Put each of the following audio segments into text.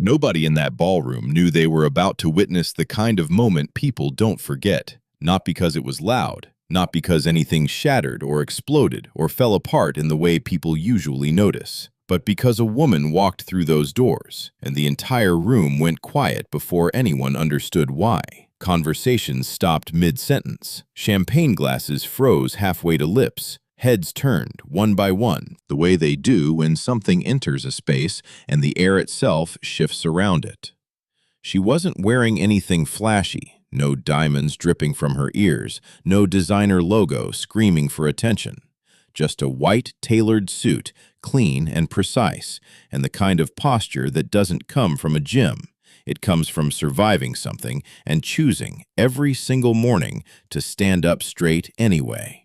Nobody in that ballroom knew they were about to witness the kind of moment people don't forget, not because it was loud, not because anything shattered or exploded or fell apart in the way people usually notice, but because a woman walked through those doors, and the entire room went quiet before anyone understood why. Conversations stopped mid-sentence. Champagne glasses froze halfway to lips. Heads turned, one by one, the way they do when something enters a space and the air itself shifts around it. She wasn't wearing anything flashy, no diamonds dripping from her ears, no designer logo screaming for attention. Just a white, tailored suit, clean and precise, and the kind of posture that doesn't come from a gym. It comes from surviving something and choosing every single morning to stand up straight anyway.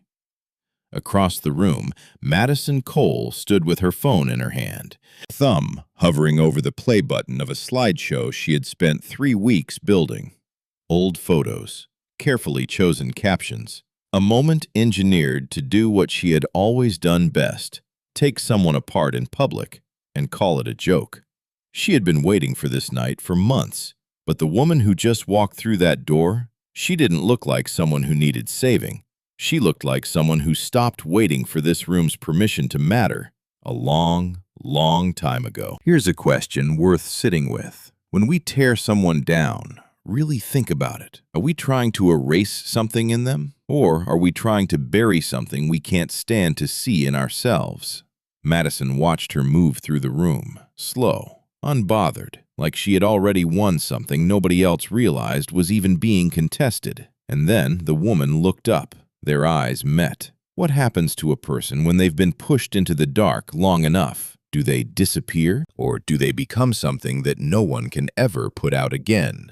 Across the room, Madison Cole stood with her phone in her hand, thumb hovering over the play button of a slideshow she had spent 3 weeks building. Old photos, carefully chosen captions, a moment engineered to do what she had always done best, take someone apart in public and call it a joke. She had been waiting for this night for months, but the woman who just walked through that door, she didn't look like someone who needed saving. She looked like someone who stopped waiting for this room's permission to matter a long, long time ago. Here's a question worth sitting with. When we tear someone down, really think about it. Are we trying to erase something in them? Or are we trying to bury something we can't stand to see in ourselves? Madison watched her move through the room, slow, unbothered, like she had already won something nobody else realized was even being contested. And then the woman looked up. Their eyes met. What happens to a person when they've been pushed into the dark long enough? Do they disappear, or do they become something that no one can ever put out again?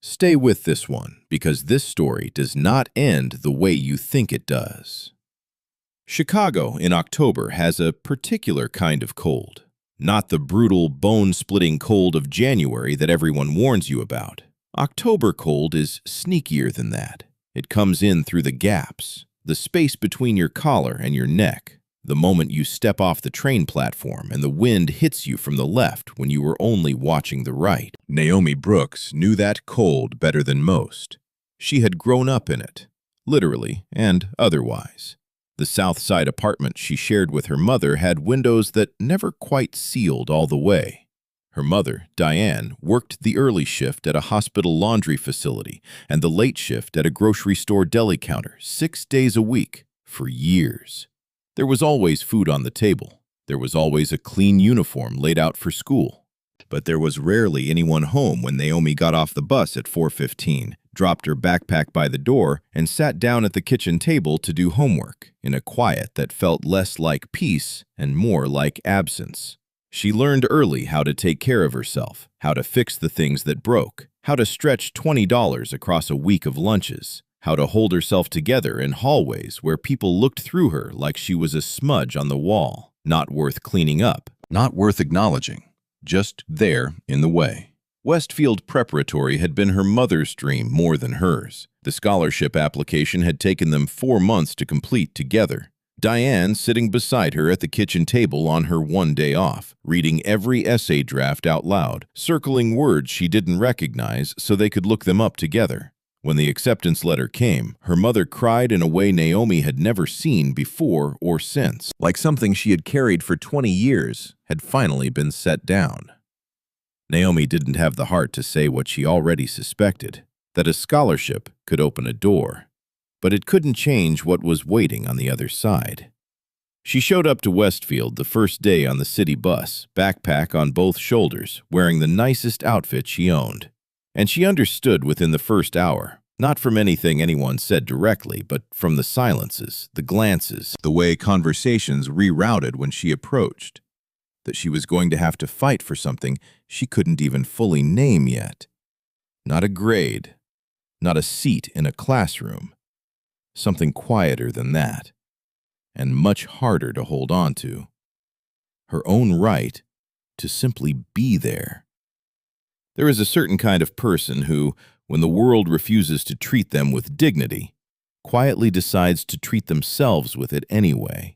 Stay with this one, because this story does not end the way you think it does. Chicago in October has a particular kind of cold. Not the brutal, bone-splitting cold of January that everyone warns you about. October cold is sneakier than that. It comes in through the gaps, the space between your collar and your neck, the moment you step off the train platform and the wind hits you from the left when you were only watching the right. Naomi Brooks knew that cold better than most. She had grown up in it, literally and otherwise. The South Side apartment she shared with her mother had windows that never quite sealed all the way. Her mother, Diane, worked the early shift at a hospital laundry facility and the late shift at a grocery store deli counter 6 days a week for years. There was always food on the table. There was always a clean uniform laid out for school. But there was rarely anyone home when Naomi got off the bus at 4:15, dropped her backpack by the door, and sat down at the kitchen table to do homework in a quiet that felt less like peace and more like absence. She learned early how to take care of herself, how to fix the things that broke, how to stretch $20 across a week of lunches, how to hold herself together in hallways where people looked through her like she was a smudge on the wall, not worth cleaning up, not worth acknowledging, just there in the way. Westfield Preparatory had been her mother's dream more than hers. The scholarship application had taken them 4 months to complete together. Diane sitting beside her at the kitchen table on her one day off, reading every essay draft out loud, circling words she didn't recognize so they could look them up together. When the acceptance letter came, her mother cried in a way Naomi had never seen before or since, like something she had carried for 20 years had finally been set down. Naomi didn't have the heart to say what she already suspected, that a scholarship could open a door. But it couldn't change what was waiting on the other side. She showed up to Westfield the first day on the city bus, backpack on both shoulders, wearing the nicest outfit she owned. And she understood within the first hour, not from anything anyone said directly, but from the silences, the glances, the way conversations rerouted when she approached, that she was going to have to fight for something she couldn't even fully name yet. Not a grade, not a seat in a classroom. Something quieter than that, and much harder to hold on to. Her own right to simply be there. There is a certain kind of person who, when the world refuses to treat them with dignity, quietly decides to treat themselves with it anyway.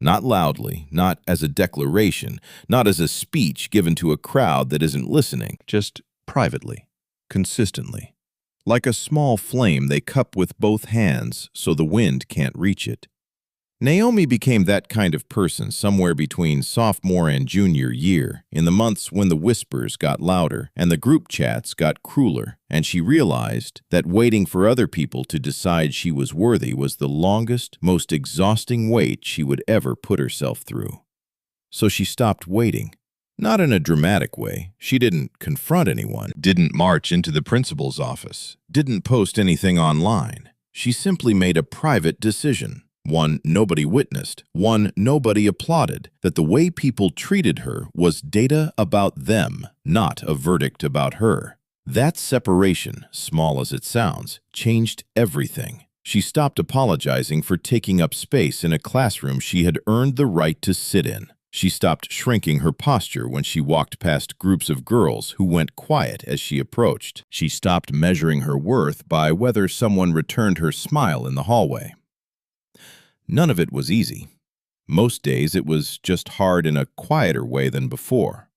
Not loudly, not as a declaration, not as a speech given to a crowd that isn't listening, just privately, consistently. Like a small flame they cup with both hands so the wind can't reach it. Naomi became that kind of person somewhere between sophomore and junior year, in the months when the whispers got louder and the group chats got crueler, and she realized that waiting for other people to decide she was worthy was the longest, most exhausting wait she would ever put herself through. So she stopped waiting. Not in a dramatic way. She didn't confront anyone, didn't march into the principal's office, didn't post anything online. She simply made a private decision. One nobody witnessed, one nobody applauded, that the way people treated her was data about them, not a verdict about her. That separation, small as it sounds, changed everything. She stopped apologizing for taking up space in a classroom she had earned the right to sit in. She stopped shrinking her posture when she walked past groups of girls who went quiet as she approached. She stopped measuring her worth by whether someone returned her smile in the hallway. None of it was easy. Most days it was just hard in a quieter way than before.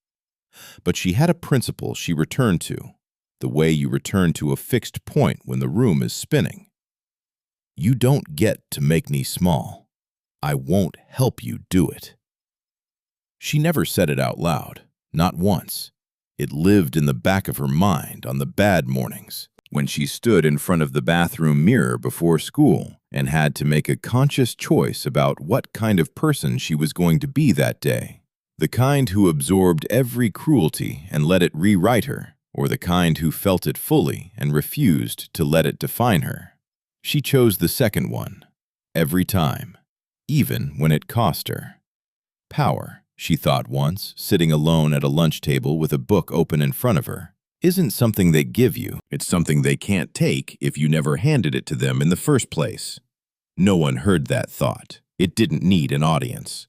But she had a principle she returned to, the way you return to a fixed point when the room is spinning. You don't get to make me small. I won't help you do it. She never said it out loud, not once. It lived in the back of her mind on the bad mornings, when she stood in front of the bathroom mirror before school and had to make a conscious choice about what kind of person she was going to be that day. The kind who absorbed every cruelty and let it rewrite her, or the kind who felt it fully and refused to let it define her. She chose the second one, every time, even when it cost her. Power, she thought once, sitting alone at a lunch table with a book open in front of her, isn't something they give you. It's something they can't take if you never handed it to them in the first place. No one heard that thought. It didn't need an audience.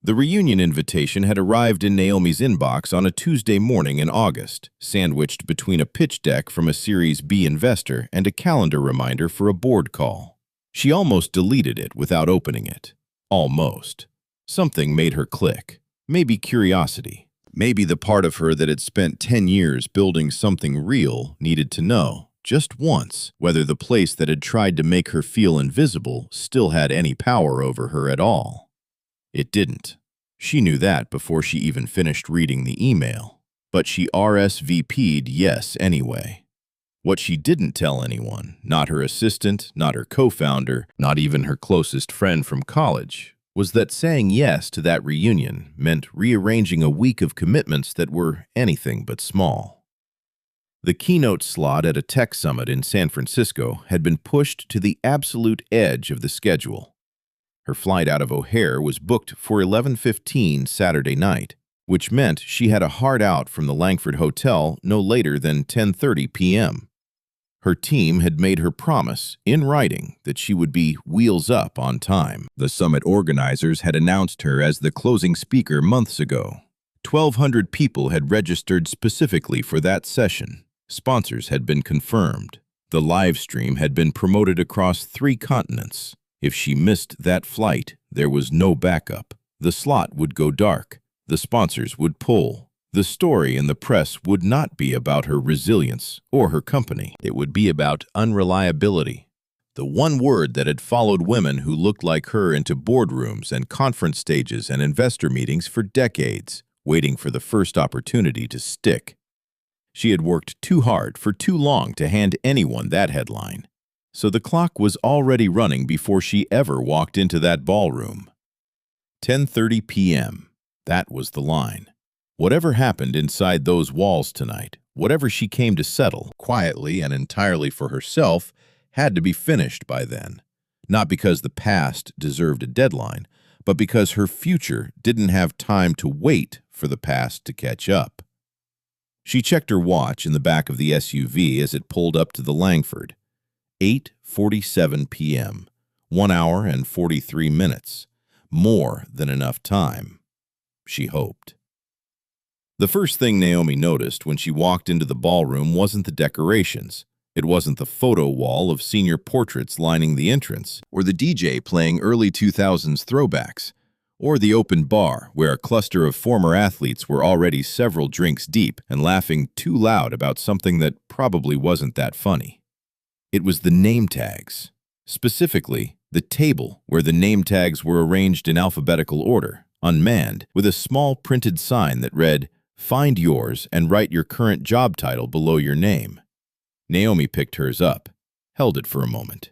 The reunion invitation had arrived in Naomi's inbox on a Tuesday morning in August, sandwiched between a pitch deck from a Series B investor and a calendar reminder for a board call. She almost deleted it without opening it. Almost. Something made her click. Maybe curiosity. Maybe the part of her that had spent 10 years building something real needed to know, just once, whether the place that had tried to make her feel invisible still had any power over her at all. It didn't. She knew that before she even finished reading the email. But she RSVP'd yes anyway. What she didn't tell anyone, not her assistant, not her co-founder, not even her closest friend from college, was that saying yes to that reunion meant rearranging a week of commitments that were anything but small. The keynote slot at a tech summit in San Francisco had been pushed to the absolute edge of the schedule. Her flight out of O'Hare was booked for 11:15 Saturday night, which meant she had a hard out from the Langford Hotel no later than 10:30 p.m. Her team had made her promise, in writing, that she would be wheels up on time. The summit organizers had announced her as the closing speaker months ago. 1,200 people had registered specifically for that session. Sponsors had been confirmed. The live stream had been promoted across 3 continents. If she missed that flight, there was no backup. The slot would go dark. The sponsors would pull. The story in the press would not be about her resilience or her company. It would be about unreliability. The one word that had followed women who looked like her into boardrooms and conference stages and investor meetings for decades, waiting for the first opportunity to stick. She had worked too hard for too long to hand anyone that headline. So the clock was already running before she ever walked into that ballroom. 10:30 p.m. That was the line. Whatever happened inside those walls tonight, whatever she came to settle, quietly and entirely for herself, had to be finished by then. Not because the past deserved a deadline, but because her future didn't have time to wait for the past to catch up. She checked her watch in the back of the SUV as it pulled up to the Langford. 8:47 p.m. 1 hour and 43 minutes. More than enough time, she hoped. The first thing Naomi noticed when she walked into the ballroom wasn't the decorations. It wasn't the photo wall of senior portraits lining the entrance, or the DJ playing early 2000s throwbacks. Or the open bar, where a cluster of former athletes were already several drinks deep and laughing too loud about something that probably wasn't that funny. It was the name tags. Specifically, the table where the name tags were arranged in alphabetical order, unmanned, with a small printed sign that read, "Find yours and write your current job title below your name." Naomi picked hers up, held it for a moment.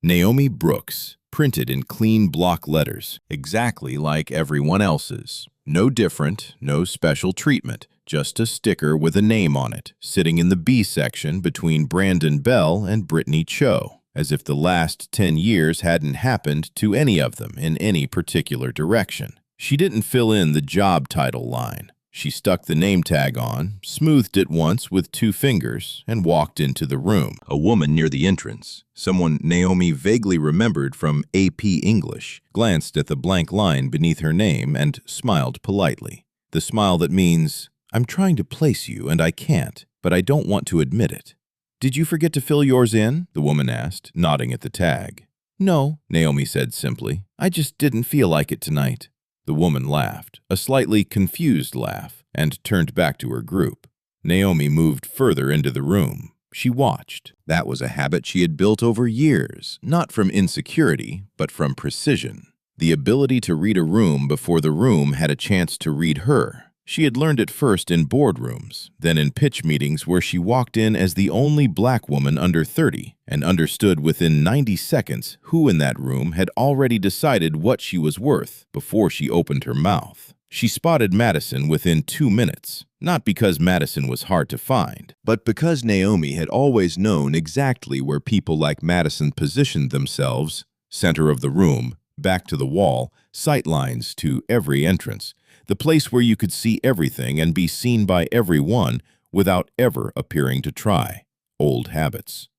Naomi Brooks, printed in clean block letters, exactly like everyone else's. No different, no special treatment, just a sticker with a name on it, sitting in the B section between Brandon Bell and Brittany Cho, as if the last 10 years hadn't happened to any of them in any particular direction. She didn't fill in the job title line. She stuck the name tag on, smoothed it once with 2 fingers, and walked into the room. A woman near the entrance, someone Naomi vaguely remembered from AP English, glanced at the blank line beneath her name and smiled politely. The smile that means, "I'm trying to place you and I can't, but I don't want to admit it." "Did you forget to fill yours in?" the woman asked, nodding at the tag. "No," Naomi said simply. "I just didn't feel like it tonight." The woman laughed, a slightly confused laugh, and turned back to her group. Naomi moved further into the room. She watched. That was a habit she had built over years, not from insecurity, but from precision. The ability to read a room before the room had a chance to read her. She had learned it first in boardrooms, then in pitch meetings where she walked in as the only black woman under 30 and understood within 90 seconds who in that room had already decided what she was worth before she opened her mouth. She spotted Madison within 2 minutes, not because Madison was hard to find, but because Naomi had always known exactly where people like Madison positioned themselves: center of the room, back to the wall, sight lines to every entrance. The place where you could see everything and be seen by everyone without ever appearing to try. Old habits.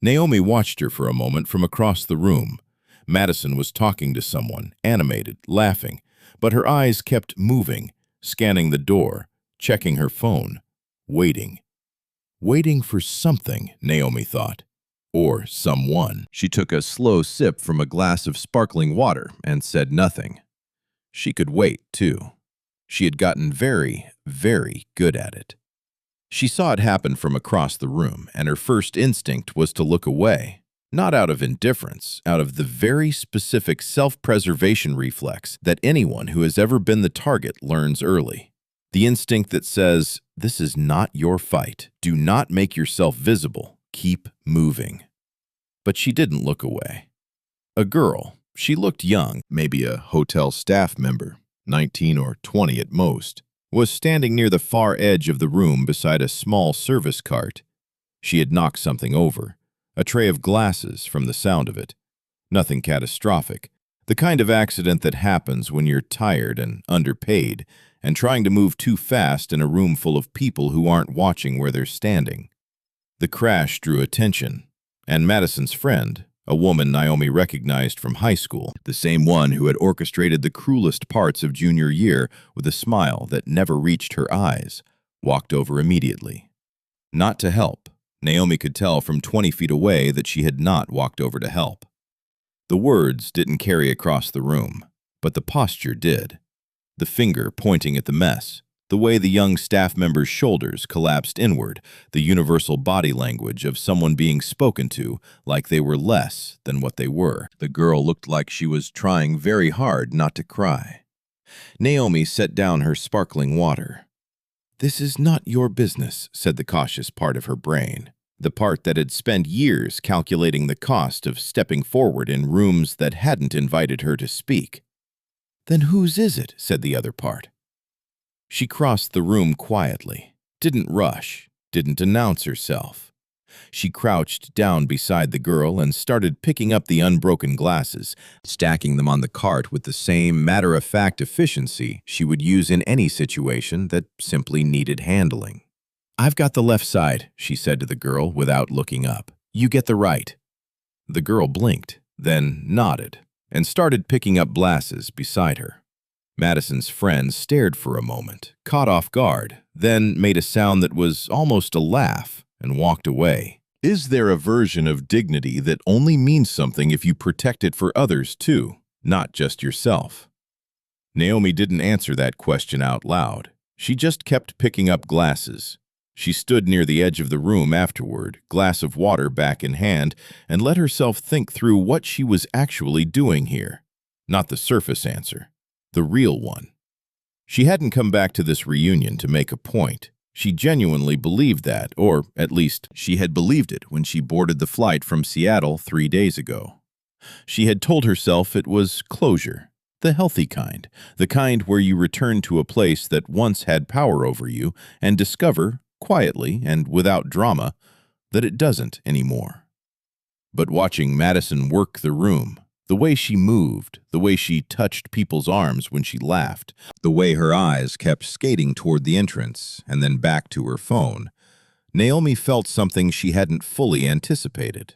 Naomi watched her for a moment from across the room. Madison was talking to someone, animated, laughing, but her eyes kept moving, scanning the door, checking her phone, waiting. Waiting for something, Naomi thought. Or someone. She took a slow sip from a glass of sparkling water and said nothing. She could wait, too. She had gotten very, very good at it. She saw it happen from across the room, and her first instinct was to look away. Not out of indifference, out of the very specific self-preservation reflex that anyone who has ever been the target learns early. The instinct that says, "This is not your fight. Do not make yourself visible. Keep moving." But she didn't look away. A girl. She looked young, maybe a hotel staff member, 19 or 20 at most, was standing near the far edge of the room beside a small service cart. She had knocked something over, a tray of glasses from the sound of it. Nothing catastrophic, the kind of accident that happens when you're tired and underpaid and trying to move too fast in a room full of people who aren't watching where they're standing. The crash drew attention, and Madison's friend, a woman Naomi recognized from high school, the same one who had orchestrated the cruelest parts of junior year with a smile that never reached her eyes, walked over immediately. Not to help. Naomi could tell from 20 feet away that she had not walked over to help. The words didn't carry across the room, but the posture did. The finger pointing at the mess, the way the young staff member's shoulders collapsed inward, the universal body language of someone being spoken to like they were less than what they were. The girl looked like she was trying very hard not to cry. Naomi set down her sparkling water. "This is not your business," said the cautious part of her brain, the part that had spent years calculating the cost of stepping forward in rooms that hadn't invited her to speak. "Then whose is it?" said the other part. She crossed the room quietly, didn't rush, didn't announce herself. She crouched down beside the girl and started picking up the unbroken glasses, stacking them on the cart with the same matter-of-fact efficiency she would use in any situation that simply needed handling. "I've got the left side," she said to the girl without looking up. "You get the right." The girl blinked, then nodded, and started picking up glasses beside her. Madison's friend stared for a moment, caught off guard, then made a sound that was almost a laugh and walked away. Is there a version of dignity that only means something if you protect it for others too, not just yourself? Naomi didn't answer that question out loud. She just kept picking up glasses. She stood near the edge of the room afterward, glass of water back in hand, and let herself think through what she was actually doing here. Not the surface answer, the real one. She hadn't come back to this reunion to make a point. She genuinely believed that, or at least she had believed it when she boarded the flight from Seattle 3 days ago. She had told herself it was closure, the healthy kind, the kind where you return to a place that once had power over you and discover, quietly and without drama, that it doesn't anymore. But watching Madison work the room, the way she moved, the way she touched people's arms when she laughed, the way her eyes kept skating toward the entrance and then back to her phone, Naomi felt something she hadn't fully anticipated.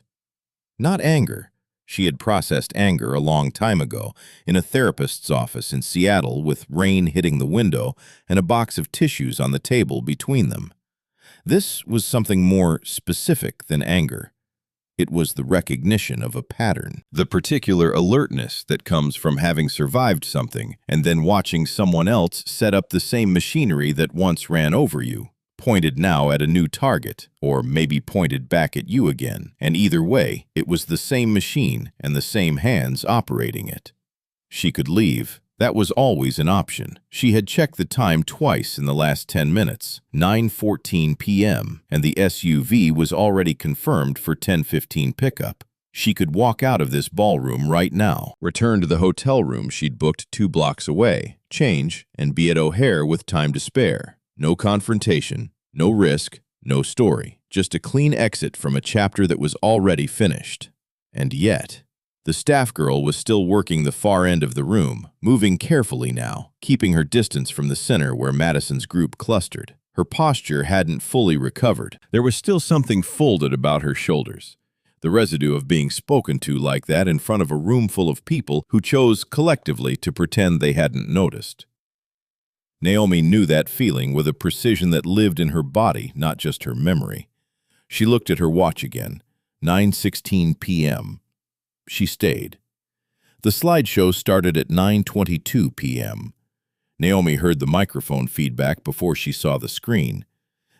Not anger. She had processed anger a long time ago, in a therapist's office in Seattle with rain hitting the window and a box of tissues on the table between them. This was something more specific than anger. It was the recognition of a pattern, the particular alertness that comes from having survived something and then watching someone else set up the same machinery that once ran over you, pointed now at a new target, or maybe pointed back at you again, and either way, it was the same machine and the same hands operating it. She could leave. That was always an option. She had checked the time twice in the last 10 minutes, 9:14 p.m., and the SUV was already confirmed for 10:15 pickup. She could walk out of this ballroom right now, return to the hotel room she'd booked 2 blocks away, change, and be at O'Hare with time to spare. No confrontation, no risk, no story, just a clean exit from a chapter that was already finished. And yet, the staff girl was still working the far end of the room, moving carefully now, keeping her distance from the center where Madison's group clustered. Her posture hadn't fully recovered. There was still something folded about her shoulders, the residue of being spoken to like that in front of a room full of people who chose collectively to pretend they hadn't noticed. Naomi knew that feeling with a precision that lived in her body, not just her memory. She looked at her watch again, 9:16 p.m. She stayed. The slideshow started at 9:22 p.m. Naomi heard the microphone feedback before she saw the screen.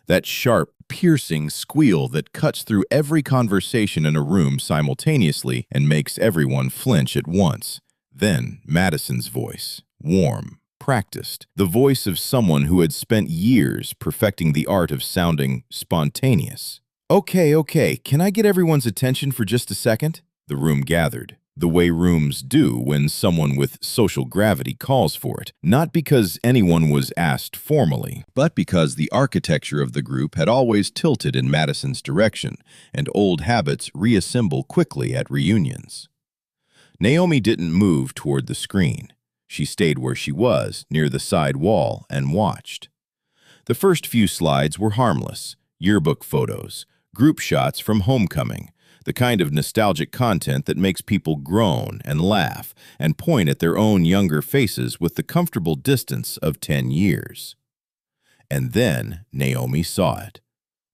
That sharp, piercing squeal that cuts through every conversation in a room simultaneously and makes everyone flinch at once. Then Madison's voice, warm, practiced, the voice of someone who had spent years perfecting the art of sounding spontaneous. Okay, can I get everyone's attention for just a second? The room gathered, the way rooms do when someone with social gravity calls for it, not because anyone was asked formally, but because the architecture of the group had always tilted in Madison's direction, and old habits reassemble quickly at reunions. Naomi didn't move toward the screen. She stayed where she was, near the side wall, and watched. The first few slides were harmless, yearbook photos, group shots from homecoming, the kind of nostalgic content that makes people groan and laugh and point at their own younger faces with the comfortable distance of 10 years. And then Naomi saw it.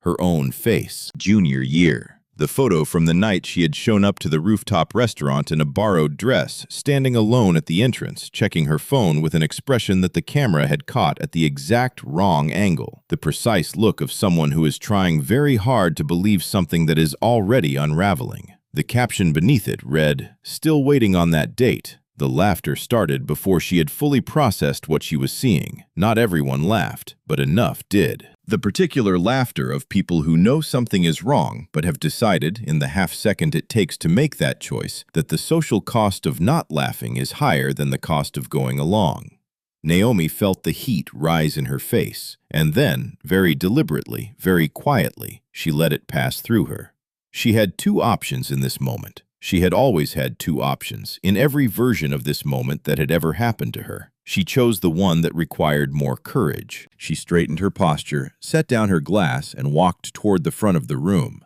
Her own face, junior year. The photo from the night she had shown up to the rooftop restaurant in a borrowed dress, standing alone at the entrance, checking her phone with an expression that the camera had caught at the exact wrong angle. The precise look of someone who is trying very hard to believe something that is already unraveling. The caption beneath it read, "Still waiting on that date." The laughter started before she had fully processed what she was seeing. Not everyone laughed, but enough did. The particular laughter of people who know something is wrong but have decided, in the half-second it takes to make that choice, that the social cost of not laughing is higher than the cost of going along. Naomi felt the heat rise in her face, and then, very deliberately, very quietly, she let it pass through her. She had 2 options in this moment. She had always had 2 options, in every version of this moment that had ever happened to her. She chose the one that required more courage. She straightened her posture, set down her glass, and walked toward the front of the room.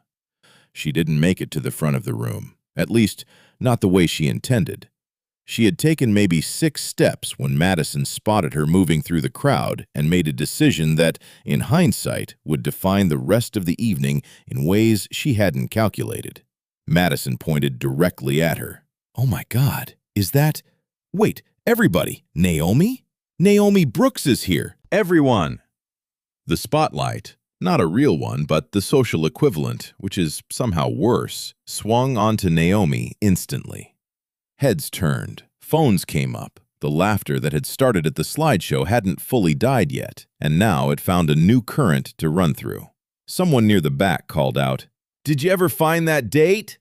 She didn't make it to the front of the room, at least, not the way she intended. She had taken maybe 6 steps when Madison spotted her moving through the crowd and made a decision that, in hindsight, would define the rest of the evening in ways she hadn't calculated. Madison pointed directly at her. "Oh my God, is that... Wait, Everybody, Naomi? Naomi Brooks is here. Everyone. The spotlight, not a real one, but the social equivalent, which is somehow worse, swung onto Naomi instantly. Heads turned, phones came up. The laughter that had started at the slideshow hadn't fully died yet, and now it found a new current to run through. Someone near the back called out, "Did you ever find that date?"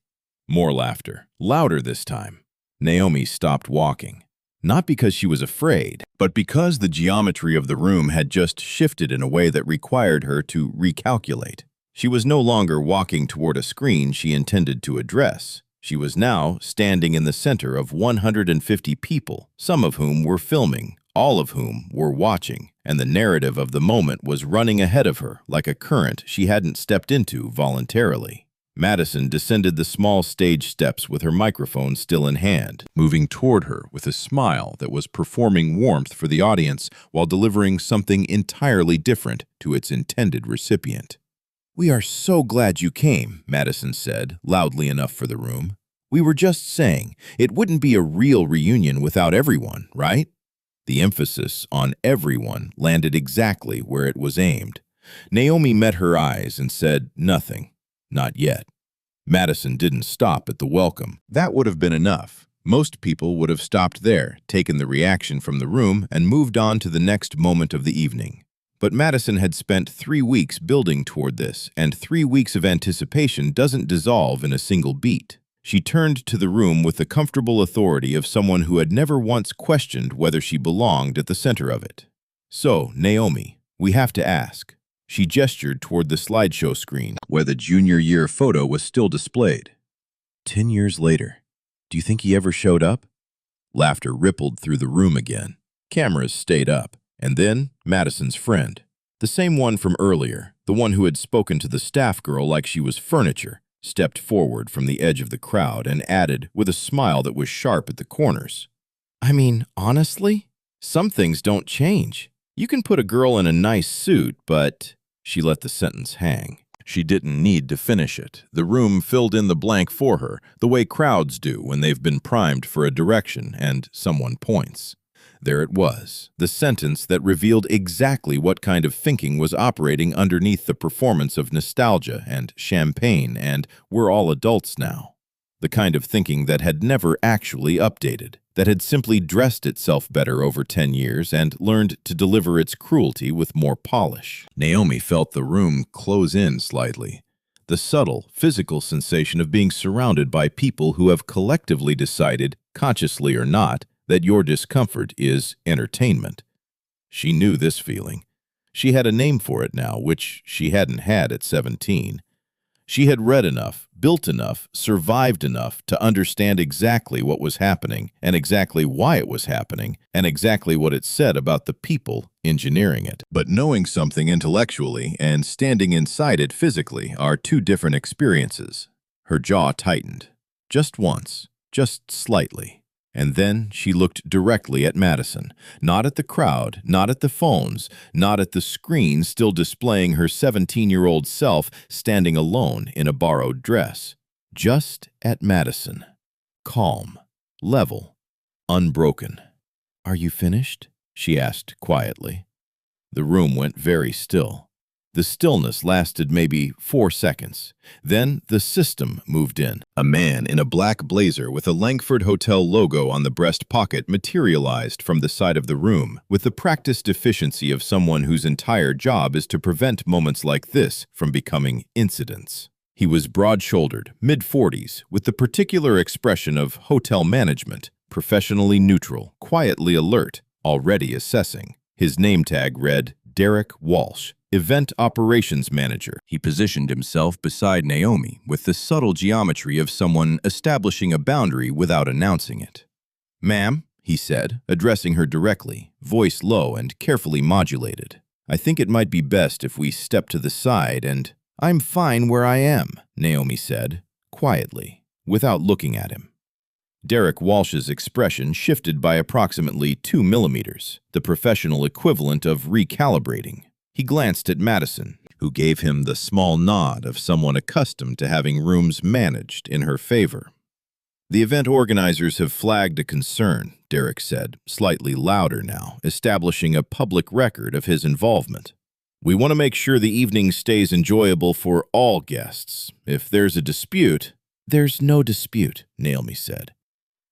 More laughter, louder this time. Naomi stopped walking. Not because she was afraid, but because the geometry of the room had just shifted in a way that required her to recalculate. She was no longer walking toward a screen she intended to address. She was now standing in the center of 150 people, some of whom were filming, all of whom were watching, and the narrative of the moment was running ahead of her like a current she hadn't stepped into voluntarily. Madison descended the small stage steps with her microphone still in hand, moving toward her with a smile that was performing warmth for the audience while delivering something entirely different to its intended recipient. "We are so glad you came," Madison said, loudly enough for the room. "We were just saying, it wouldn't be a real reunion without everyone, right?" The emphasis on everyone landed exactly where it was aimed. Naomi met her eyes and said nothing. Not yet. Madison didn't stop at the welcome. That would have been enough. Most people would have stopped there, taken the reaction from the room, and moved on to the next moment of the evening. But Madison had spent 3 weeks building toward this, and 3 weeks of anticipation doesn't dissolve in a single beat. She turned to the room with the comfortable authority of someone who had never once questioned whether she belonged at the center of it. "So, Naomi, we have to ask." She gestured toward the slideshow screen, where the junior year photo was still displayed. 10 years later, do you think he ever showed up?" Laughter rippled through the room again. Cameras stayed up. And then, Madison's friend. The same one from earlier, the one who had spoken to the staff girl like she was furniture, stepped forward from the edge of the crowd and added, with a smile that was sharp at the corners, "I mean, honestly, some things don't change. You can put a girl in a nice suit, but—" She let the sentence hang. She didn't need to finish it. The room filled in the blank for her, the way crowds do when they've been primed for a direction and someone points. There it was, the sentence that revealed exactly what kind of thinking was operating underneath the performance of nostalgia and champagne and "we're all adults now." The kind of thinking that had never actually updated, that had simply dressed itself better over 10 years and learned to deliver its cruelty with more polish. Naomi felt the room close in slightly. The subtle, physical sensation of being surrounded by people who have collectively decided, consciously or not, that your discomfort is entertainment. She knew this feeling. She had a name for it now, which she hadn't had at 17. She had read enough, built enough, survived enough to understand exactly what was happening and exactly why it was happening and exactly what it said about the people engineering it. But knowing something intellectually and standing inside it physically are two different experiences. Her jaw tightened. Just once, just slightly. And then she looked directly at Madison, not at the crowd, not at the phones, not at the screen still displaying her 17-year-old self standing alone in a borrowed dress. Just at Madison. Calm, level, unbroken. "Are you finished?" she asked quietly. The room went very still. The stillness lasted maybe 4 seconds. Then the system moved in. A man in a black blazer with a Langford Hotel logo on the breast pocket materialized from the side of the room, with the practiced efficiency of someone whose entire job is to prevent moments like this from becoming incidents. He was broad-shouldered, mid-40s, with the particular expression of hotel management, professionally neutral, quietly alert, already assessing. His name tag read, Derek Walsh, Event Operations Manager. He positioned himself beside Naomi with the subtle geometry of someone establishing a boundary without announcing it. "Ma'am," he said, addressing her directly, voice low and carefully modulated. "I think it might be best if we step to the side and—" "I'm fine where I am," Naomi said, quietly, without looking at him. Derek Walsh's expression shifted by approximately 2 millimeters, the professional equivalent of recalibrating. He glanced at Madison, who gave him the small nod of someone accustomed to having rooms managed in her favor. The event organizers have flagged a concern, Derek said, slightly louder now, establishing a public record of his involvement. We want to make sure the evening stays enjoyable for all guests. If there's a dispute, there's no dispute, Naomi said.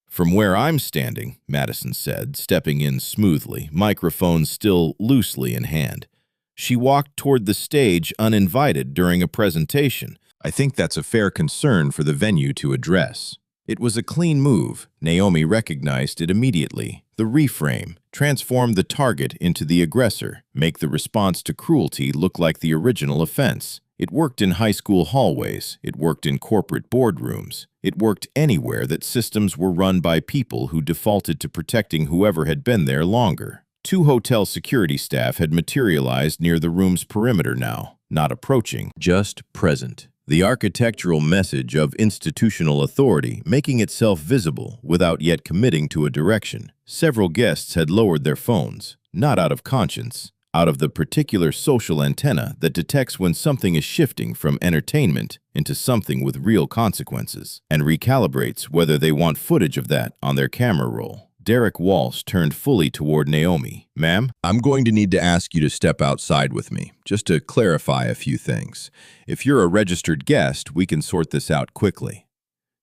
From where I'm standing, Madison said, stepping in smoothly, microphone still loosely in hand. She walked toward the stage uninvited during a presentation. I think that's a fair concern for the venue to address. It was a clean move. Naomi recognized it immediately. The reframe transformed the target into the aggressor, make the response to cruelty look like the original offense. It worked in high school hallways. It worked in corporate boardrooms. It worked anywhere that systems were run by people who defaulted to protecting whoever had been there longer. 2 hotel security staff had materialized near the room's perimeter now, not approaching, just present. The architectural message of institutional authority making itself visible without yet committing to a direction. Several guests had lowered their phones, not out of conscience, out of the particular social antenna that detects when something is shifting from entertainment into something with real consequences, and recalibrates whether they want footage of that on their camera roll. Derek Walsh turned fully toward Naomi. Ma'am, I'm going to need to ask you to step outside with me, just to clarify a few things. If you're a registered guest, we can sort this out quickly.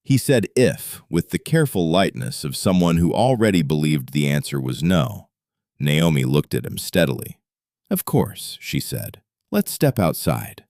He said if, with the careful lightness of someone who already believed the answer was no. Naomi looked at him steadily. Of course, she said. Let's step outside.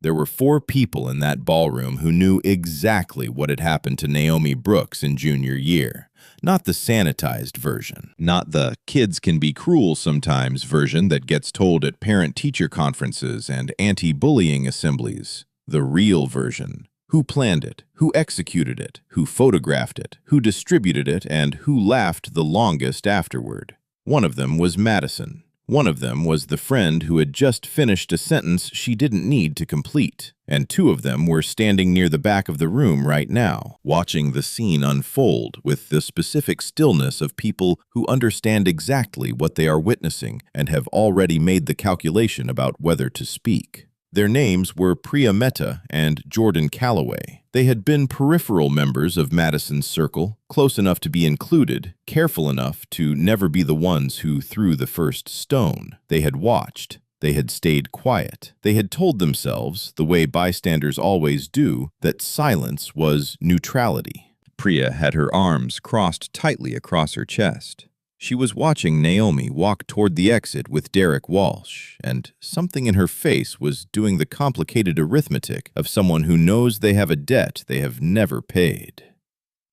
There were 4 people in that ballroom who knew exactly what had happened to Naomi Brooks in junior year. Not the sanitized version. Not the kids can be cruel sometimes version that gets told at parent-teacher conferences and anti-bullying assemblies. The real version. Who planned it? Who executed it? Who photographed it? Who distributed it? And who laughed the longest afterward? One of them was Madison. One of them was the friend who had just finished a sentence she didn't need to complete, and 2 of them were standing near the back of the room right now, watching the scene unfold with the specific stillness of people who understand exactly what they are witnessing and have already made the calculation about whether to speak. Their names were Priya Mehta and Jordan Calloway. They had been peripheral members of Madison's circle, close enough to be included, careful enough to never be the ones who threw the first stone. They had watched. They had stayed quiet. They had told themselves, the way bystanders always do, that silence was neutrality. Priya had her arms crossed tightly across her chest. She was watching Naomi walk toward the exit with Derek Walsh, and something in her face was doing the complicated arithmetic of someone who knows they have a debt they have never paid.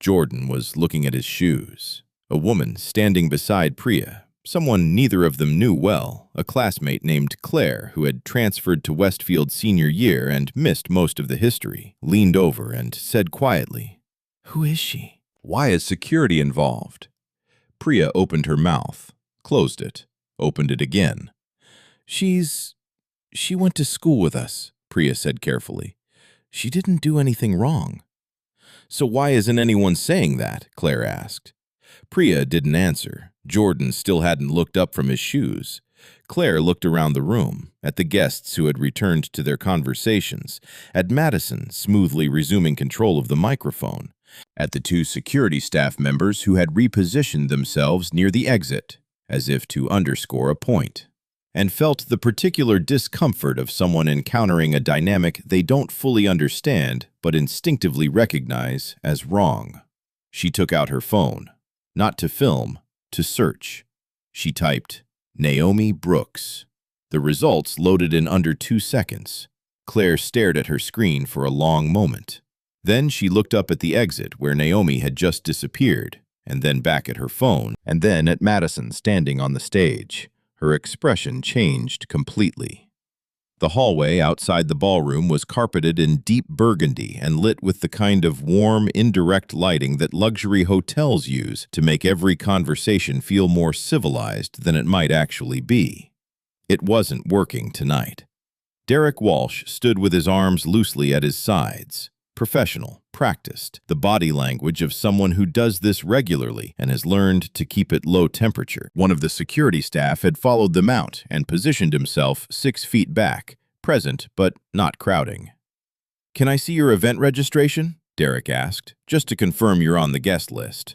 Jordan was looking at his shoes. A woman standing beside Priya, someone neither of them knew well, a classmate named Claire who had transferred to Westfield senior year and missed most of the history, leaned over and said quietly, "Who is she? Why is security involved?" Priya opened her mouth, closed it, opened it again. She went to school with us, Priya said carefully. She didn't do anything wrong. So why isn't anyone saying that? Claire asked. Priya didn't answer. Jordan still hadn't looked up from his shoes. Claire looked around the room, at the guests who had returned to their conversations, at Madison smoothly resuming control of the microphone, at the 2 security staff members who had repositioned themselves near the exit, as if to underscore a point, and felt the particular discomfort of someone encountering a dynamic they don't fully understand but instinctively recognize as wrong. She took out her phone, not to film, to search. She typed, Naomi Brooks. The results loaded in under 2 seconds. Claire stared at her screen for a long moment. Then she looked up at the exit where Naomi had just disappeared, and then back at her phone, and then at Madison standing on the stage. Her expression changed completely. The hallway outside the ballroom was carpeted in deep burgundy and lit with the kind of warm, indirect lighting that luxury hotels use to make every conversation feel more civilized than it might actually be. It wasn't working tonight. Derek Walsh stood with his arms loosely at his sides. Professional, practiced, the body language of someone who does this regularly and has learned to keep it low temperature. One of the security staff had followed them out and positioned himself 6 feet back, present but not crowding. "Can I see your event registration?" Derek asked, just to confirm you're on the guest list.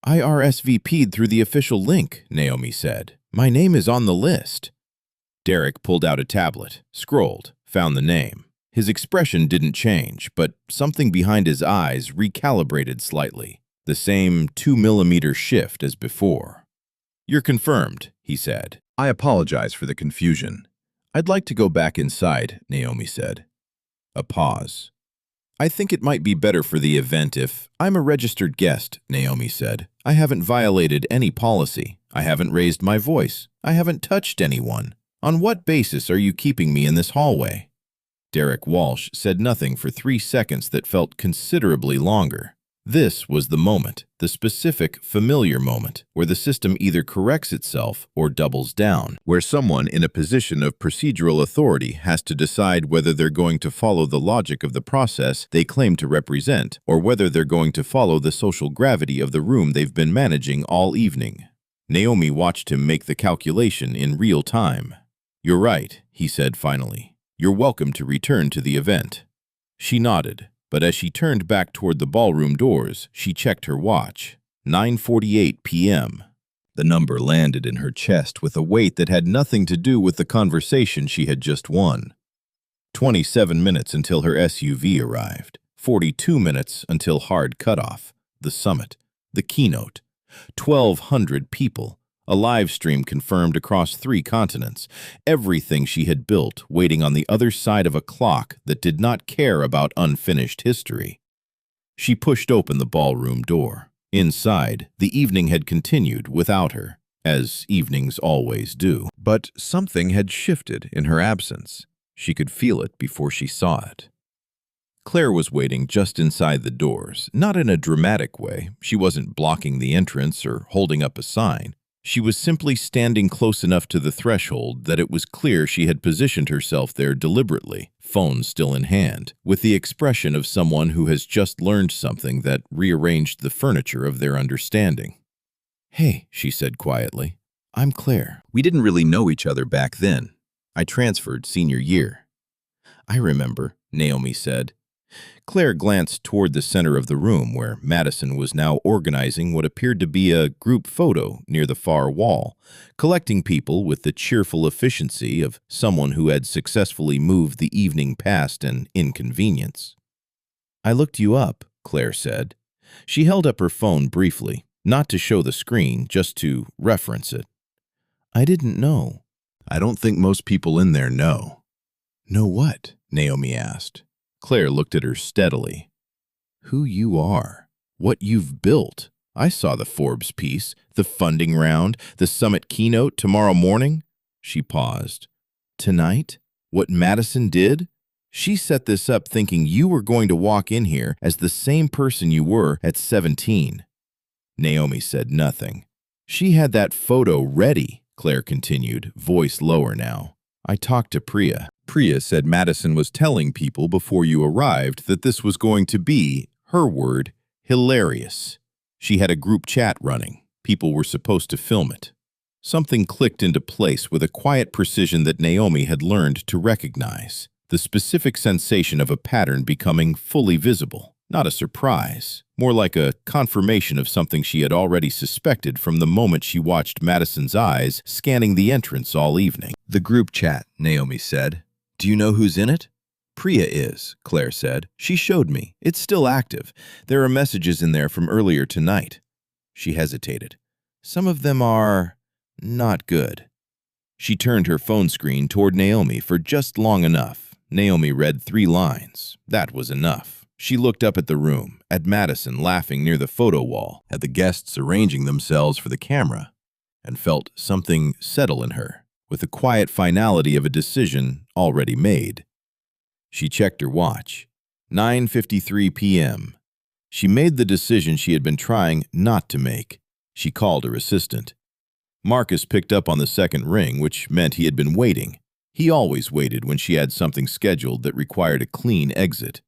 I RSVP'd through the official link, Naomi said. My name is on the list. Derek pulled out a tablet, scrolled, found the name. His expression didn't change, but something behind his eyes recalibrated slightly. The same 2 mm shift as before. You're confirmed, he said. I apologize for the confusion. I'd like to go back inside, Naomi said. A pause. I think it might be better for the event if I'm a registered guest, Naomi said. I haven't violated any policy. I haven't raised my voice. I haven't touched anyone. On what basis are you keeping me in this hallway? Derek Walsh said nothing for 3 seconds that felt considerably longer. This was the moment, the specific, familiar moment, where the system either corrects itself or doubles down, where someone in a position of procedural authority has to decide whether they're going to follow the logic of the process they claim to represent, or whether they're going to follow the social gravity of the room they've been managing all evening. Naomi watched him make the calculation in real time. You're right, he said finally. You're welcome to return to the event. She nodded. But as she turned back toward the ballroom doors, she checked her watch. 9:48 p.m. The number landed in her chest with a weight that had nothing to do with the conversation she had just won. 27 minutes until her SUV arrived. 42 minutes until hard cutoff, the summit, the keynote. 1,200 people. A live stream confirmed across 3 continents. Everything she had built waiting on the other side of a clock that did not care about unfinished history. She pushed open the ballroom door. Inside, the evening had continued without her, as evenings always do. But something had shifted in her absence. She could feel it before she saw it. Claire was waiting just inside the doors, not in a dramatic way. She wasn't blocking the entrance or holding up a sign. She was simply standing close enough to the threshold that it was clear she had positioned herself there deliberately, phone still in hand, with the expression of someone who has just learned something that rearranged the furniture of their understanding. Hey, she said quietly. I'm Claire. We didn't really know each other back then. I transferred senior year. I remember, Naomi said. Claire glanced toward the center of the room where Madison was now organizing what appeared to be a group photo near the far wall, collecting people with the cheerful efficiency of someone who had successfully moved the evening past an inconvenience. I looked you up, Claire said. She held up her phone briefly, not to show the screen, just to reference it. I didn't know. I don't think most people in there know. Know what? Naomi asked. Claire looked at her steadily. Who you are, what you've built. I saw the Forbes piece, the funding round, the summit keynote tomorrow morning. She paused. Tonight? What Madison did? She set this up thinking you were going to walk in here as the same person you were at 17. Naomi said nothing. She had that photo ready, Claire continued, voice lower now. I talked to Priya. Priya said Madison was telling people before you arrived that this was going to be, her word, hilarious. She had a group chat running. People were supposed to film it. Something clicked into place with a quiet precision that Naomi had learned to recognize. The specific sensation of a pattern becoming fully visible. Not a surprise, more like a confirmation of something she had already suspected from the moment she watched Madison's eyes scanning the entrance all evening. The group chat, Naomi said. Do you know who's in it? Priya is, Claire said. She showed me. It's still active. There are messages in there from earlier tonight. She hesitated. Some of them are not good. She turned her phone screen toward Naomi for just long enough. Naomi read 3 lines. That was enough. She looked up at the room, at Madison laughing near the photo wall, at the guests arranging themselves for the camera, and felt something settle in her, with the quiet finality of a decision already made. She checked her watch. 9:53 p.m. She made the decision she had been trying not to make. She called her assistant. Marcus picked up on the second ring, which meant he had been waiting. He always waited when she had something scheduled that required a clean exit.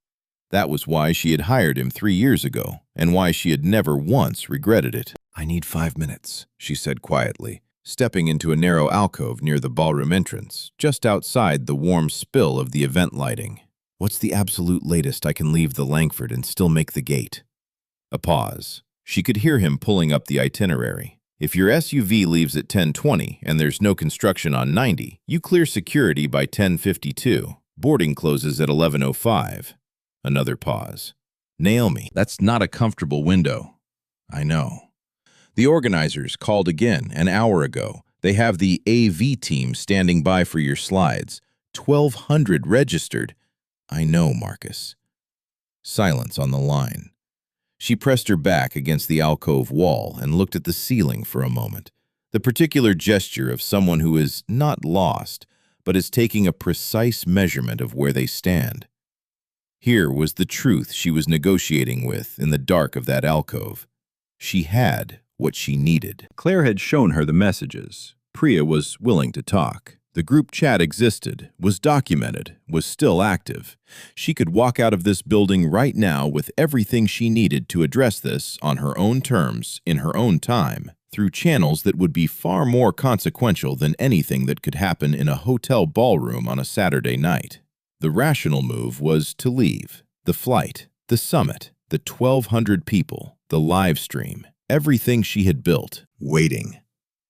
That was why she had hired him 3 years ago, and why she had never once regretted it. I need 5 minutes, she said quietly, stepping into a narrow alcove near the ballroom entrance, just outside the warm spill of the event lighting. What's the absolute latest I can leave the Langford and still make the gate? A pause. She could hear him pulling up the itinerary. If your SUV leaves at 10:20 and there's no construction on 90, you clear security by 10:52. Boarding closes at 11:05. Another pause. Naomi, that's not a comfortable window. I know. The organizers called again an hour ago. They have the AV team standing by for your slides. 1,200 registered. I know, Marcus. Silence on the line. She pressed her back against the alcove wall and looked at the ceiling for a moment, the particular gesture of someone who is not lost, but is taking a precise measurement of where they stand. Here was the truth she was negotiating with in the dark of that alcove. She had what she needed. Claire had shown her the messages. Priya was willing to talk. The group chat existed, was documented, was still active. She could walk out of this building right now with everything she needed to address this on her own terms, in her own time, through channels that would be far more consequential than anything that could happen in a hotel ballroom on a Saturday night. The rational move was to leave. The flight, the summit, the 1,200 people, the live stream, everything she had built, waiting.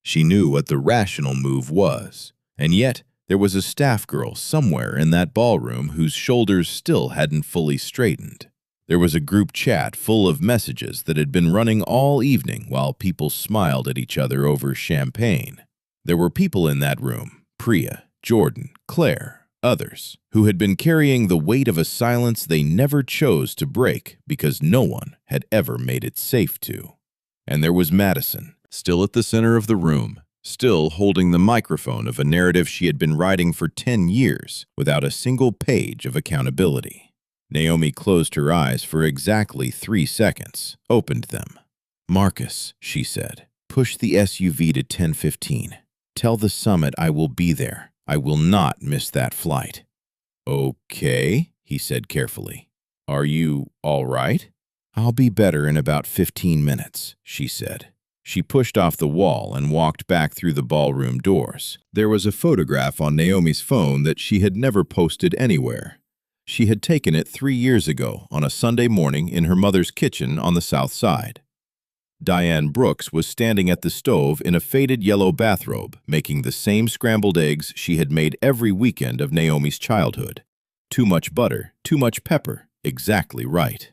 She knew what the rational move was. And yet, there was a staff girl somewhere in that ballroom whose shoulders still hadn't fully straightened. There was a group chat full of messages that had been running all evening while people smiled at each other over champagne. There were people in that room, Priya, Jordan, Claire, others, who had been carrying the weight of a silence they never chose to break because no one had ever made it safe to. And there was Madison, still at the center of the room, still holding the microphone of a narrative she had been writing for 10 years without a single page of accountability. Naomi closed her eyes for exactly 3 seconds, opened them. "Marcus," she said, "push the SUV to 10:15. Tell the summit I will be there. I will not miss that flight." "Okay," he said carefully. "Are you all right?" "I'll be better in about 15 minutes," she said. She pushed off the wall and walked back through the ballroom doors. There was a photograph on Naomi's phone that she had never posted anywhere. She had taken it 3 years ago on a Sunday morning in her mother's kitchen on the south side. Diane Brooks was standing at the stove in a faded yellow bathrobe, making the same scrambled eggs she had made every weekend of Naomi's childhood. Too much butter, too much pepper, exactly right.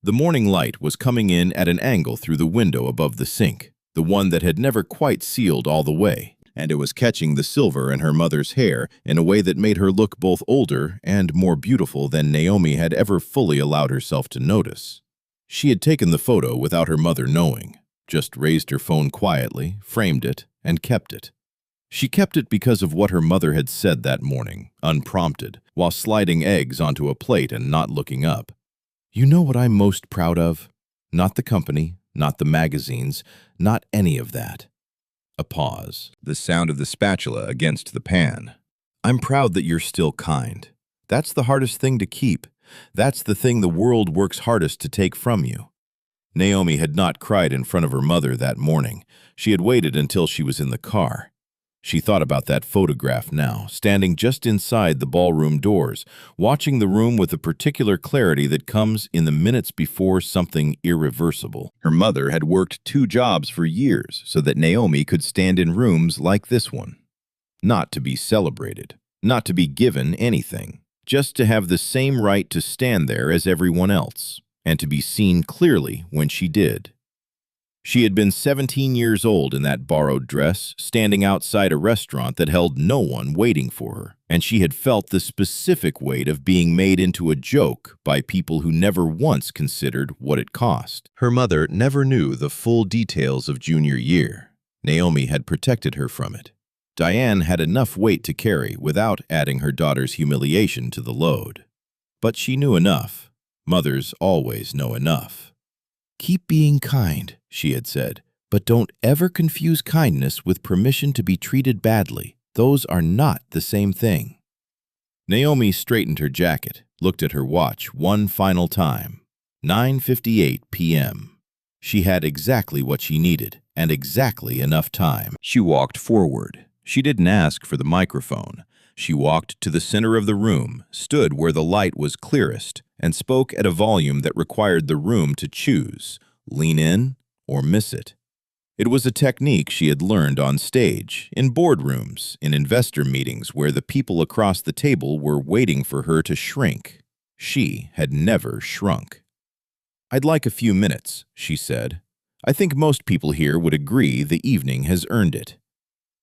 The morning light was coming in at an angle through the window above the sink, the one that had never quite sealed all the way, and it was catching the silver in her mother's hair in a way that made her look both older and more beautiful than Naomi had ever fully allowed herself to notice. She had taken the photo without her mother knowing, just raised her phone quietly, framed it, and kept it. She kept it because of what her mother had said that morning, unprompted, while sliding eggs onto a plate and not looking up. "You know what I'm most proud of? Not the company, not the magazines, not any of that." A pause, the sound of the spatula against the pan. "I'm proud that you're still kind. That's the hardest thing to keep. That's the thing the world works hardest to take from you." Naomi had not cried in front of her mother that morning. She had waited until she was in the car. She thought about that photograph now, standing just inside the ballroom doors, watching the room with a particular clarity that comes in the minutes before something irreversible. Her mother had worked 2 jobs for years so that Naomi could stand in rooms like this one. Not to be celebrated, not to be given anything, just to have the same right to stand there as everyone else, and to be seen clearly when she did. She had been 17 years old in that borrowed dress, standing outside a restaurant that held no one waiting for her, and she had felt the specific weight of being made into a joke by people who never once considered what it cost. Her mother never knew the full details of junior year. Naomi had protected her from it. Diane had enough weight to carry without adding her daughter's humiliation to the load. But she knew enough. Mothers always know enough. "Keep being kind," she had said, "but don't ever confuse kindness with permission to be treated badly. Those are not the same thing." Naomi straightened her jacket, looked at her watch one final time. 9:58 p.m. She had exactly what she needed, and exactly enough time. She walked forward. She didn't ask for the microphone. She walked to the center of the room, stood where the light was clearest, and spoke at a volume that required the room to choose, lean in or miss it. It was a technique she had learned on stage, in boardrooms, in investor meetings where the people across the table were waiting for her to shrink. She had never shrunk. "I'd like a few minutes," she said. "I think most people here would agree the evening has earned it."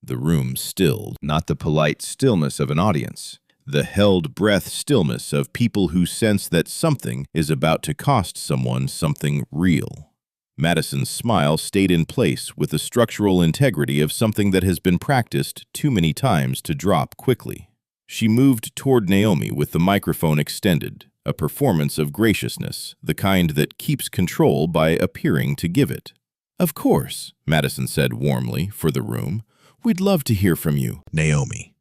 The room stilled, not the polite stillness of an audience, the held breath stillness of people who sense that something is about to cost someone something real. Madison's smile stayed in place with the structural integrity of something that has been practiced too many times to drop quickly. She moved toward Naomi with the microphone extended, a performance of graciousness, the kind that keeps control by appearing to give it. "Of course," Madison said warmly for the room. "We'd love to hear from you, Naomi."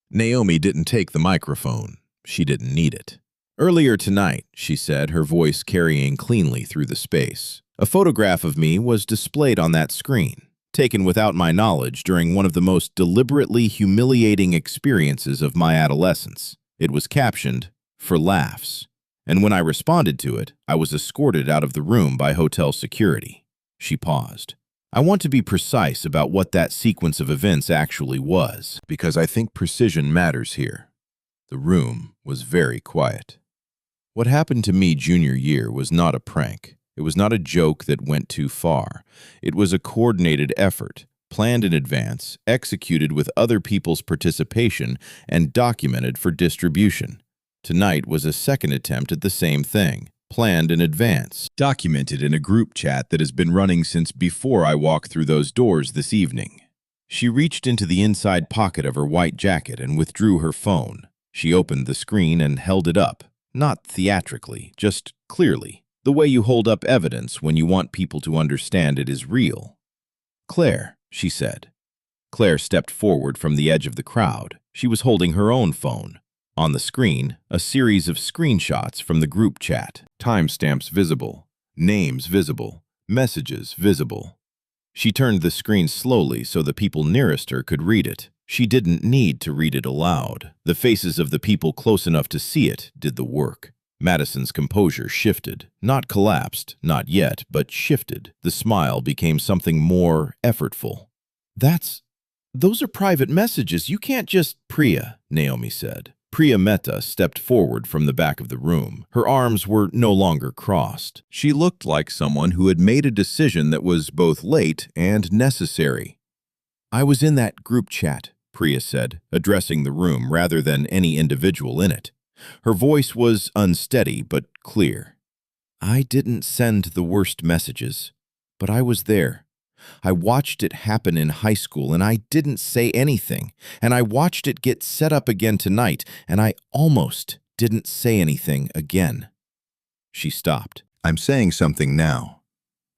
Naomi didn't take the microphone. She didn't need it. "Earlier tonight," she said, her voice carrying cleanly through the space, "a photograph of me was displayed on that screen, taken without my knowledge during one of the most deliberately humiliating experiences of my adolescence. It was captioned, 'For laughs.' And when I responded to it, I was escorted out of the room by hotel security." She paused. "I want to be precise about what that sequence of events actually was, because I think precision matters here." The room was very quiet. "What happened to me junior year was not a prank. It was not a joke that went too far. It was a coordinated effort, planned in advance, executed with other people's participation, and documented for distribution. Tonight was a second attempt at the same thing, planned in advance, documented in a group chat that has been running since before I walked through those doors this evening." She reached into the inside pocket of her white jacket and withdrew her phone. She opened the screen and held it up, not theatrically, just clearly, the way you hold up evidence when you want people to understand it is real. "Claire," she said. Claire stepped forward from the edge of the crowd. She was holding her own phone. On the screen, a series of screenshots from the group chat. Timestamps visible, names visible, messages visible. She turned the screen slowly so the people nearest her could read it. She didn't need to read it aloud. The faces of the people close enough to see it did the work. Madison's composure shifted. Not collapsed, not yet, but shifted. The smile became something more effortful. "Those are private messages. You can't just—" "Priya," Naomi said. Priya Mehta stepped forward from the back of the room. Her arms were no longer crossed. She looked like someone who had made a decision that was both late and necessary. "I was in that group chat," Priya said, addressing the room rather than any individual in it. Her voice was unsteady but clear. "I didn't send the worst messages, but I was there. I watched it happen in high school, and I didn't say anything. And I watched it get set up again tonight, and I almost didn't say anything again." She stopped. "I'm saying something now."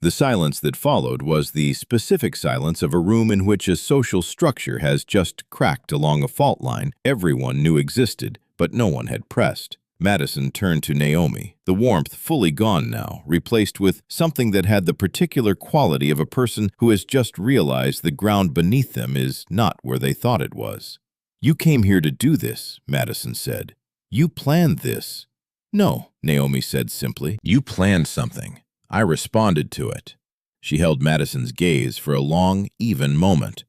The silence that followed was the specific silence of a room in which a social structure has just cracked along a fault line everyone knew existed, but no one had pressed. Madison turned to Naomi, the warmth fully gone now, replaced with something that had the particular quality of a person who has just realized the ground beneath them is not where they thought it was. "You came here to do this," Madison said. "You planned this." "No," Naomi said simply. "You planned something. I responded to it." She held Madison's gaze for a long, even moment.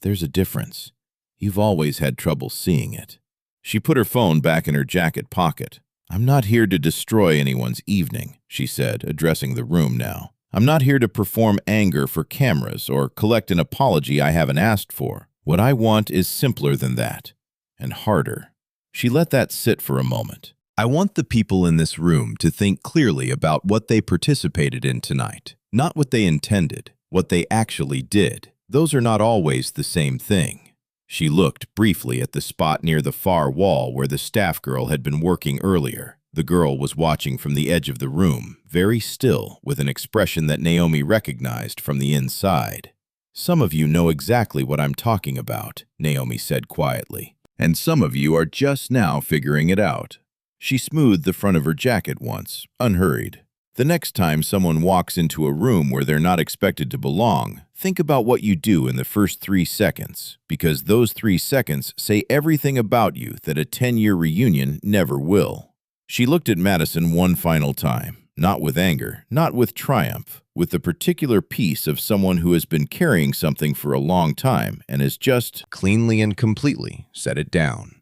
"There's a difference. You've always had trouble seeing it." She put her phone back in her jacket pocket. "I'm not here to destroy anyone's evening," she said, addressing the room now. "I'm not here to perform anger for cameras or collect an apology I haven't asked for. What I want is simpler than that, and harder." She let that sit for a moment. "I want the people in this room to think clearly about what they participated in tonight, not what they intended, what they actually did. Those are not always the same thing." She looked briefly at the spot near the far wall where the staff girl had been working earlier. The girl was watching from the edge of the room, very still, with an expression that Naomi recognized from the inside. "Some of you know exactly what I'm talking about," Naomi said quietly. "And some of you are just now figuring it out." She smoothed the front of her jacket once, unhurried. The next time someone walks into a room where they're not expected to belong, think about what you do in the first 3 seconds, because those 3 seconds say everything about you that a 10-year reunion never will. She looked at Madison one final time, not with anger, not with triumph, with the particular peace of someone who has been carrying something for a long time and has just cleanly and completely set it down.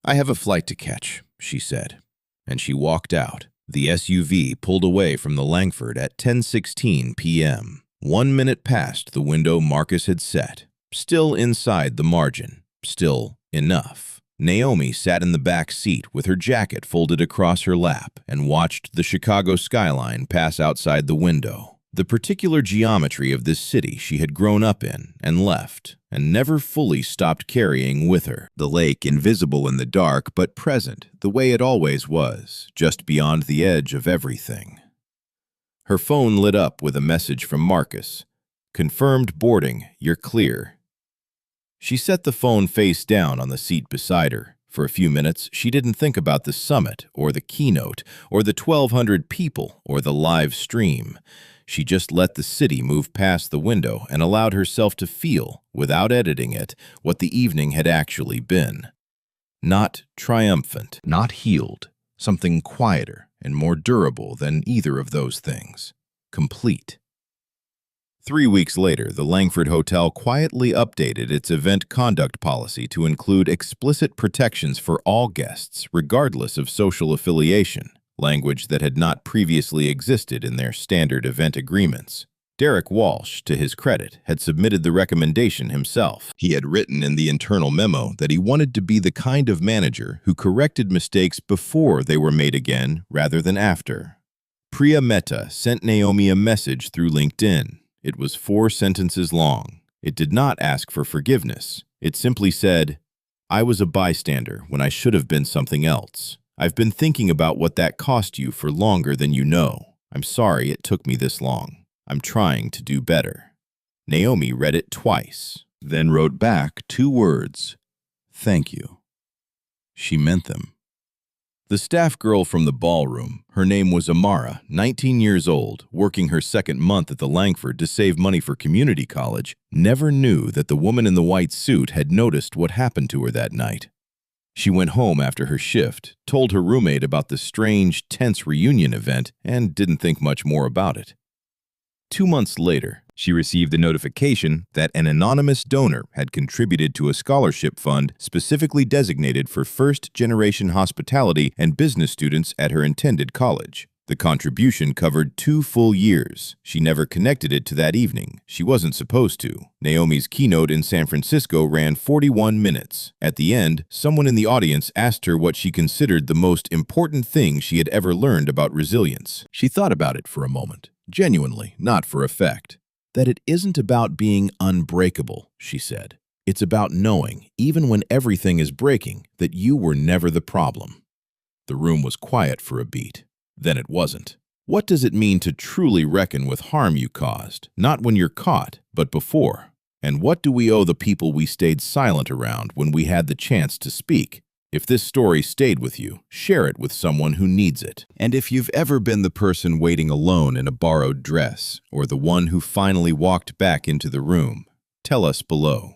"I have a flight to catch," she said, and she walked out. The SUV pulled away from the Langford at 10:16 p.m. 1 minute past the window Marcus had set. Still inside the margin. Still enough. Naomi sat in the back seat with her jacket folded across her lap and watched the Chicago skyline pass outside the window. The particular geometry of this city she had grown up in and left, and never fully stopped carrying with her. The lake invisible in the dark, but present, the way it always was, just beyond the edge of everything. Her phone lit up with a message from Marcus. "Confirmed boarding, you're clear." She set the phone face down on the seat beside her. For a few minutes, she didn't think about the summit, or the keynote, or the 1,200 people, or the live stream. She just let the city move past the window and allowed herself to feel, without editing it, what the evening had actually been. Not triumphant, not healed, something quieter and more durable than either of those things. Complete. 3 weeks later, the Langford Hotel quietly updated its event conduct policy to include explicit protections for all guests, regardless of social affiliation, language that had not previously existed in their standard event agreements. Derek Walsh, to his credit, had submitted the recommendation himself. He had written in the internal memo that he wanted to be the kind of manager who corrected mistakes before they were made again rather than after. Priya Mehta sent Naomi a message through LinkedIn. It was 4 sentences long. It did not ask for forgiveness. It simply said, "I was a bystander when I should have been something else. I've been thinking about what that cost you for longer than you know. I'm sorry it took me this long. I'm trying to do better." Naomi read it twice, then wrote back 2 words, "Thank you." She meant them. The staff girl from the ballroom, her name was Amara, 19 years old, working her 2nd month at the Langford to save money for community college, never knew that the woman in the white suit had noticed what happened to her that night. She went home after her shift, told her roommate about the strange, tense reunion event, and didn't think much more about it. 2 months later, she received a notification that an anonymous donor had contributed to a scholarship fund specifically designated for first-generation hospitality and business students at her intended college. The contribution covered 2 full years. She never connected it to that evening. She wasn't supposed to. Naomi's keynote in San Francisco ran 41 minutes. At the end, someone in the audience asked her what she considered the most important thing she had ever learned about resilience. She thought about it for a moment, genuinely, not for effect. "That it isn't about being unbreakable," she said. "It's about knowing, even when everything is breaking, that you were never the problem." The room was quiet for a beat. Then it wasn't. What does it mean to truly reckon with harm you caused, not when you're caught, but before? And what do we owe the people we stayed silent around when we had the chance to speak? If this story stayed with you, share it with someone who needs it. And if you've ever been the person waiting alone in a borrowed dress, or the one who finally walked back into the room, tell us below.